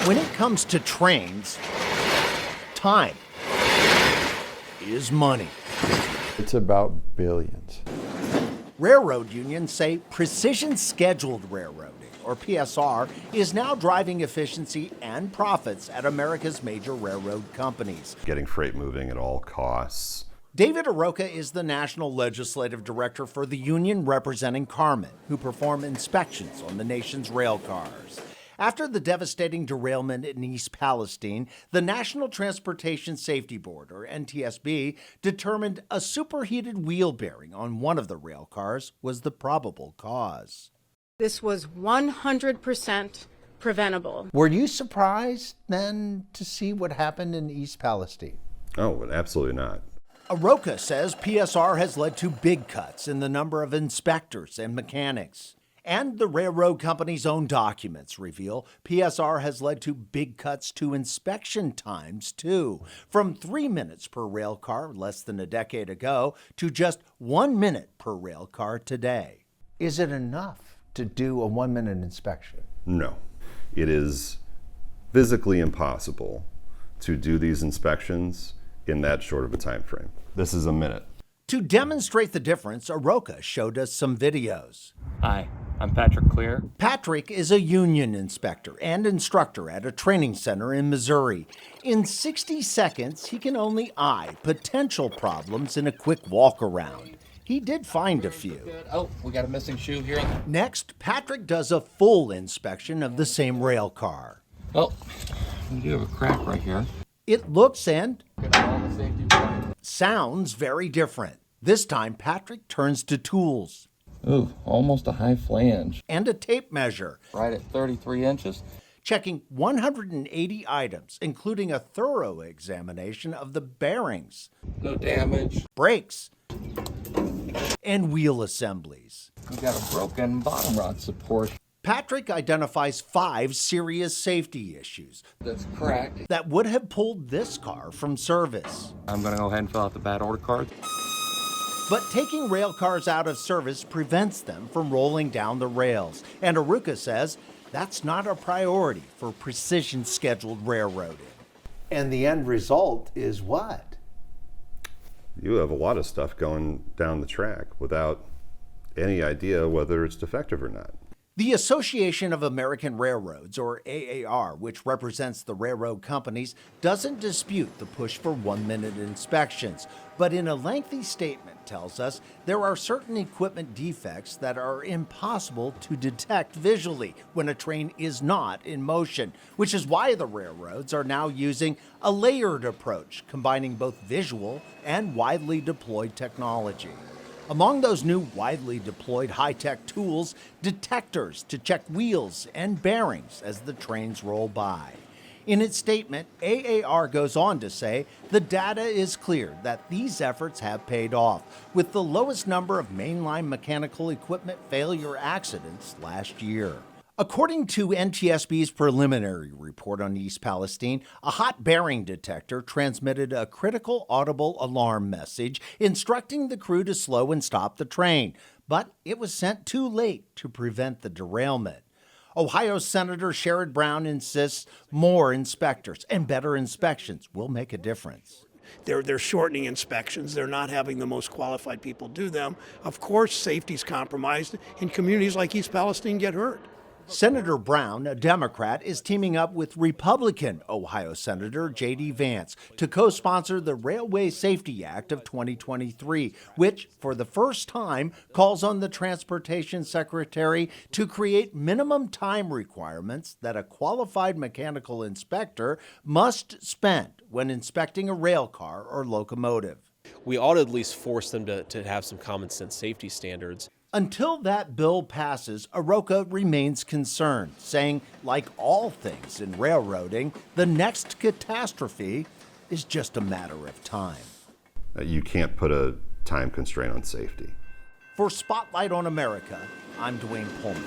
When it comes to trains, time is money. It's about billions. Railroad unions say precision scheduled railroading, or PSR, is now driving efficiency and profits at America's major railroad companies. Getting freight moving at all costs. David Aroka is the National Legislative Director for the union representing Carmen, who perform inspections on the nation's rail cars. After the devastating derailment in East Palestine, the National Transportation Safety Board, or NTSB, determined a superheated wheel bearing on one of the rail cars was the probable cause. This was 100% preventable. Were you surprised then to see what happened in East Palestine? Oh, absolutely not. Aroka says PSR has led to big cuts in the number of inspectors and mechanics. And the railroad company's own documents reveal PSR has led to big cuts to inspection times, too, from 3 minutes per rail car less than a decade ago to just 1 minute per rail car today. Is it enough to do a 1 minute inspection? No. It is physically impossible to do these inspections in that short of a time frame. This is a minute. To demonstrate the difference, Aroka showed us some videos. Hi, I'm Patrick Clear. Patrick is a union inspector and instructor at a training center in Missouri. In 60 seconds, he can only eye potential problems in a quick walk around. He did find a few. Oh, we got a missing shoe here. Next, Patrick does a full inspection of the same rail car. Oh, we do have a crack right here. It looks and Got all the safety warnings. sounds very different. This time, Patrick turns to tools Ooh, almost a high flange. and a tape measure, Right at 33 inches. checking 180 items, including a thorough examination of the bearings, No damage. brakes, and wheel assemblies. We got a broken bottom rod support Patrick identifies 5 serious safety issues that's cracked. that would have pulled this car from service. I'm going to go ahead and fill out the bad order card. But taking rail cars out of service prevents them from rolling down the rails. And Aroka says that's not a priority for precision scheduled railroading. And the end result is what? You have a lot of stuff going down the track without any idea whether it's defective or not. The Association of American Railroads, or AAR, which represents the railroad companies, doesn't dispute the push for 1 minute inspections, but in a lengthy statement tells us there are certain equipment defects that are impossible to detect visually when a train is not in motion, which is why the railroads are now using a layered approach, combining both visual and widely deployed technology. Among those new widely deployed high-tech tools, detectors to check wheels and bearings as the trains roll by. In its statement, AAR goes on to say the data is clear that these efforts have paid off, with the lowest number of mainline mechanical equipment failure accidents last year. According to NTSB's preliminary report on East Palestine, a hot bearing detector transmitted a critical audible alarm message instructing the crew to slow and stop the train, but it was sent too late to prevent the derailment. Ohio Senator Sherrod Brown insists more inspectors and better inspections will make a difference. They're shortening inspections. They're not having the most qualified people do them. Of course, safety's compromised, and communities like East Palestine get hurt. Senator Brown, a Democrat, is teaming up with Republican Ohio Senator J.D. Vance to co-sponsor the Railway Safety Act of 2023, which, for the first time, calls on the Transportation Secretary to create minimum time requirements that a qualified mechanical inspector must spend when inspecting a rail car or locomotive. We ought to at least force them to have some common sense safety standards. Until that bill passes, Aroka remains concerned, saying, like all things in railroading, the next catastrophe is just a matter of time. You can't put a time constraint on safety. For Spotlight on America, I'm Dwayne Pullman.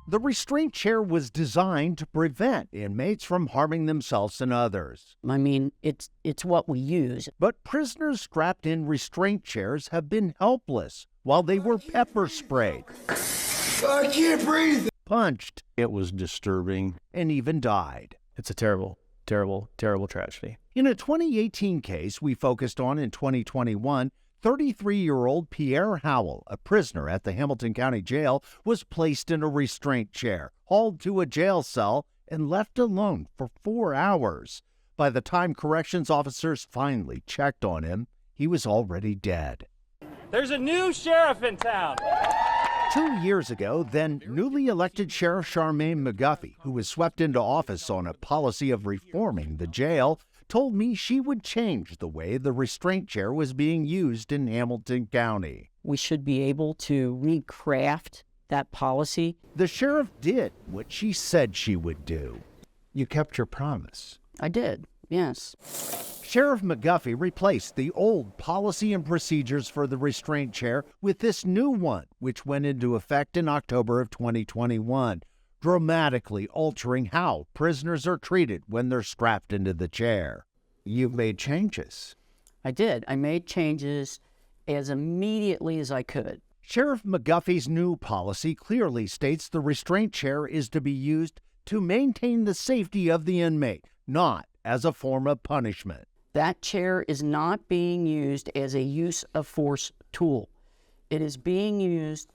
The restraint chair was designed to prevent inmates from harming themselves and others. I mean, it's what we use. But prisoners strapped in restraint chairs have been helpless while they were pepper sprayed, I can't breathe. punched, It was disturbing. and even died. It's a terrible, terrible, terrible tragedy. In a 2018 case we focused on in 2021, 33-year-old Pierre Howell, a prisoner at the Hamilton County Jail, was placed in a restraint chair, hauled to a jail cell, and left alone for 4 hours. By the time corrections officers finally checked on him, he was already dead. There's a new sheriff in town. 2 years ago, then newly elected Sheriff Charmaine McGuffey, who was swept into office on a policy of reforming the jail, told me she would change the way the restraint chair was being used in Hamilton County. We should be able to recraft that policy. The sheriff did what she said she would do. You kept your promise. I did, yes. Sheriff McGuffey replaced the old policy and procedures for the restraint chair with this new one, which went into effect in October of 2021, dramatically altering how prisoners are treated when they're strapped into the chair. You've made changes. I did. I made changes as immediately as I could. Sheriff McGuffey's new policy clearly states the restraint chair is to be used to maintain the safety of the inmate, not as a form of punishment. That chair is not being used as a use of force tool. It is being used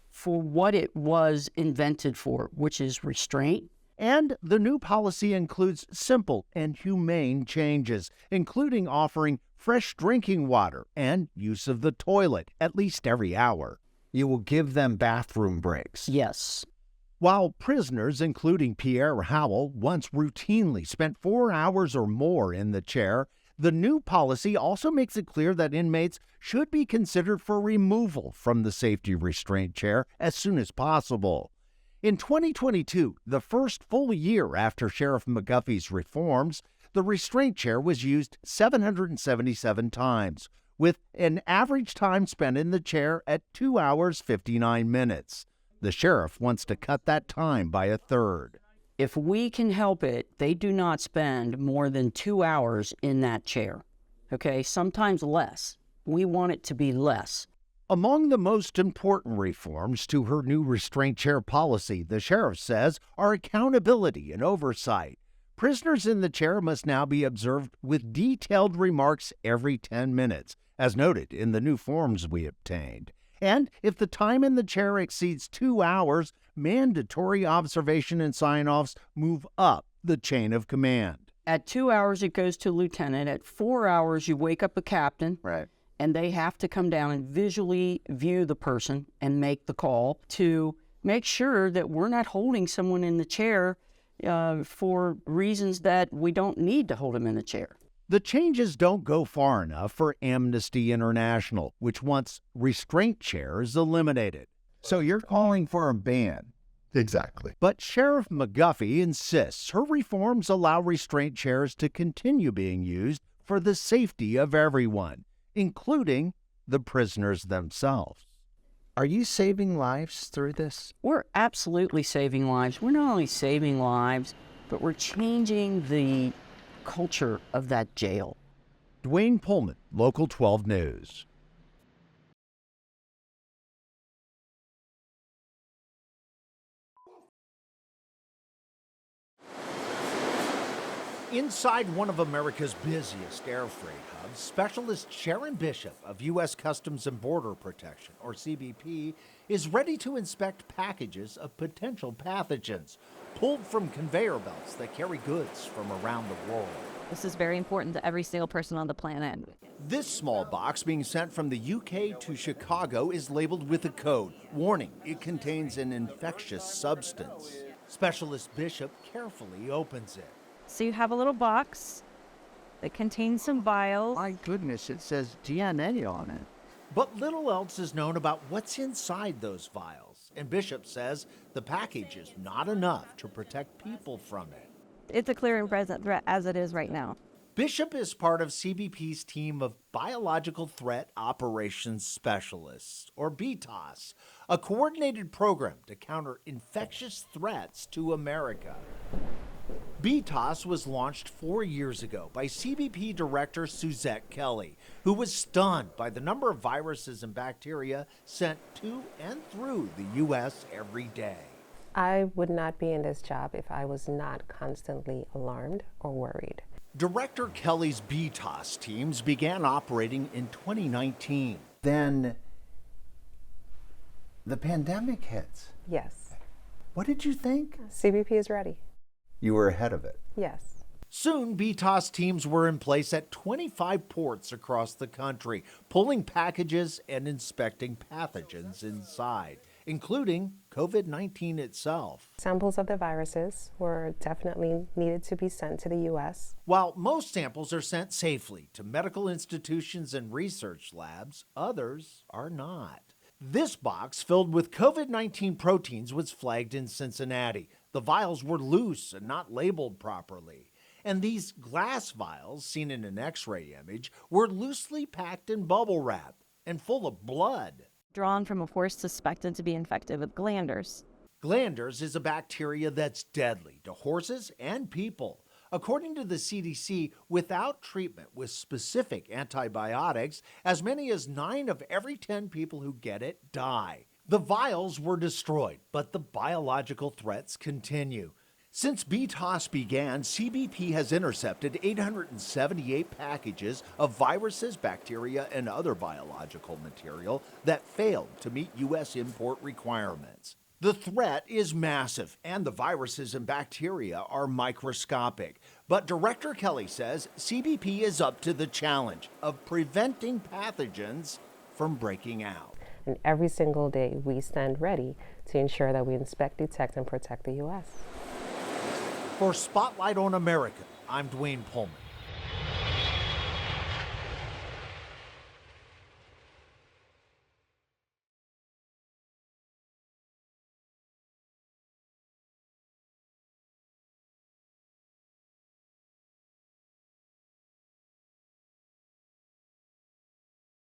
for what it was invented for, which is restraint. And the new policy includes simple and humane changes, including offering fresh drinking water and use of the toilet at least every hour. You will give them bathroom breaks. Yes. While prisoners, including Pierre Howell, once routinely spent 4 hours or more in the chair, the new policy also makes it clear that inmates should be considered for removal from the safety restraint chair as soon as possible. In 2022, the first full year after Sheriff McGuffey's reforms, the restraint chair was used 777 times, with an average time spent in the chair at 2 hours 59 minutes. The sheriff wants to cut that time by a third. If we can help it, they do not spend more than 2 hours in that chair. Okay, sometimes less. We want it to be less. Among the most important reforms to her new restraint chair policy, the sheriff says, are accountability and oversight. Prisoners in the chair must now be observed with detailed remarks every 10 minutes, as noted in the new forms we obtained. And if the time in the chair exceeds 2 hours, mandatory observation and sign-offs move up the chain of command. At 2 hours, it goes to lieutenant. At 4 hours, you wake up a captain. Right. And they have to come down and visually view the person and make the call to make sure that we're not holding someone in the chair for reasons that we don't need to hold them in the chair. The changes don't go far enough for Amnesty International, which wants restraint chairs eliminated. So you're calling for a ban? Exactly. But Sheriff McGuffey insists her reforms allow restraint chairs to continue being used for the safety of everyone, including the prisoners themselves. Are you saving lives through this? We're absolutely saving lives. We're not only saving lives, but we're changing the culture of that jail. Dwayne Pullman, Local 12 News. Inside one of America's busiest air freight hubs, Specialist Sharon Bishop of U.S. Customs and Border Protection, or CBP, is ready to inspect packages of potential pathogens pulled from conveyor belts that carry goods from around the world. This is very important to every single person on the planet. This small box being sent from the UK to Chicago is labeled with a code. Warning, it contains an infectious substance. Specialist Bishop carefully opens it. So you have a little box that contains some vials. My goodness, it says DNA on it. But little else is known about what's inside those vials. And Bishop says the package is not enough to protect people from it. It's a clear and present threat as it is right now. Bishop is part of CBP's team of Biological Threat Operations Specialists, or BTOS, a coordinated program to counter infectious threats to America. BTOS was launched 4 years ago by CBP Director Suzette Kelly, who was stunned by the number of viruses and bacteria sent to and through the U.S. every day. I would not be in this job if I was not constantly alarmed or worried. Director Kelly's BTOS teams began operating in 2019. Then the pandemic hits. Yes. What did you think? CBP is ready. You were ahead of it. Yes. Soon, BTOS teams were in place at 25 ports across the country, pulling packages and inspecting pathogens inside, including COVID-19 itself. Samples of the viruses were definitely needed to be sent to the U.S. While most samples are sent safely to medical institutions and research labs, others are not. This box filled with COVID-19 proteins was flagged in Cincinnati. The vials were loose and not labeled properly. And these glass vials, seen in an X-ray image, were loosely packed in bubble wrap and full of blood. Drawn from a horse suspected to be infected with glanders. Glanders is a bacteria that's deadly to horses and people. According to the CDC, without treatment with specific antibiotics, as many as 9 of every 10 people who get it die. The vials were destroyed, but the biological threats continue. Since BTOS began, CBP has intercepted 878 packages of viruses, bacteria, and other biological material that failed to meet U.S. import requirements. The threat is massive, and the viruses and bacteria are microscopic. But Director Kelly says CBP is up to the challenge of preventing pathogens from breaking out. And every single day we stand ready to ensure that we inspect, detect, and protect the U.S. For Spotlight on America, I'm Dwayne Pullman.